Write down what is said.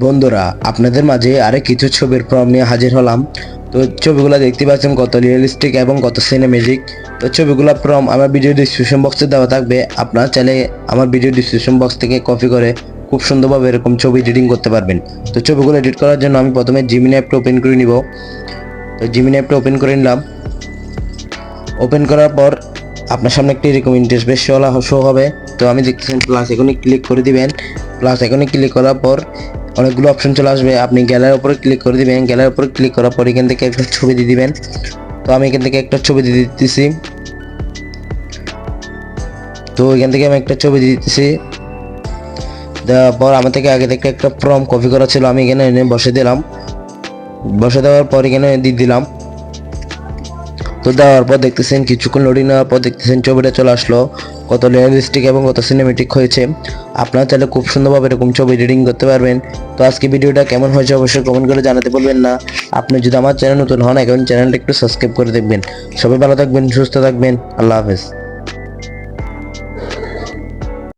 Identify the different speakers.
Speaker 1: বন্ধুরা, আপনাদের মাঝে আরে কিছু ছবির প্রম নিয়ে হাজির হলাম। তো ছবিগুলো দেখতে পাচ্ছেন কত রিয়েলিস্টিক এবং কত সিনেমেটিক। তো ছবিগুলো প্রম আমার ভিডিও ডিসক্রিপশন বক্সে দেওয়া থাকবে, আপনারা চাইলে আমার ভিডিও ডিসক্রিপশন বক্স থেকে কপি করে খুব সুন্দরভাবে এরকম ছবি এডিটিং করতে পারবেন। তো ছবিগুলো এডিট করার জন্য আমি প্রথমে জিমিনি অ্যাপটা ওপেন করে নিব। তো জিমিনি অ্যাপটা ওপেন করে নিলাম। ওপেন করার পর আপনার সামনে একটি এরকম ইন্টারফেস শো হবে। তো আমি দেখতেছেন প্লাস এখনই ক্লিক করে দিবেন। প্লাস এখনই ক্লিক করার পর অনেকগুলো অপশন চলে আসবে, আপনি গ্যালারির উপরে ক্লিক করে দিবেন। গ্যালারির উপরে ক্লিক করার পর এখান থেকে একটা ছবি দিয়ে দিবেন। তো আমি এখান থেকে একটা ছবি দিয়ে দিতেছি। তো এখান থেকে আমি একটা ছবি দিয়ে দিতেছি। দেওয়ার পর আমার থেকে আগে থেকে একটা ফর্ম কপি করা ছিল, আমি এখানে এনে বসে দিলাম। বসে দেওয়ার পর এখানে দিয়ে দিলাম। তো দেওয়ার পর দেখতেছেন কিছুক্ষণ লোডিং নেওয়ার পর দেখতেছেন ছবিটা চলে আসলো, কত রিয়েলিস্টিক এবং কত সিনেমেটিক হয়েছে। আপনারা চাইলে খুব সুন্দরভাবে এরকম ছবি এডিটিং করতে পারবেন। তো আজকে ভিডিওটা কেমন হয়েছে অবশ্যই কমেন্ট করে জানাতে বলবেন না। আপনি যদি আমার চ্যানেল নতুন হন এখন চ্যানেলটা একটু সাবস্ক্রাইব করে দেখবেন। সবাই ভালো থাকবেন, সুস্থ থাকবেন, আল্লাহ হাফেজ।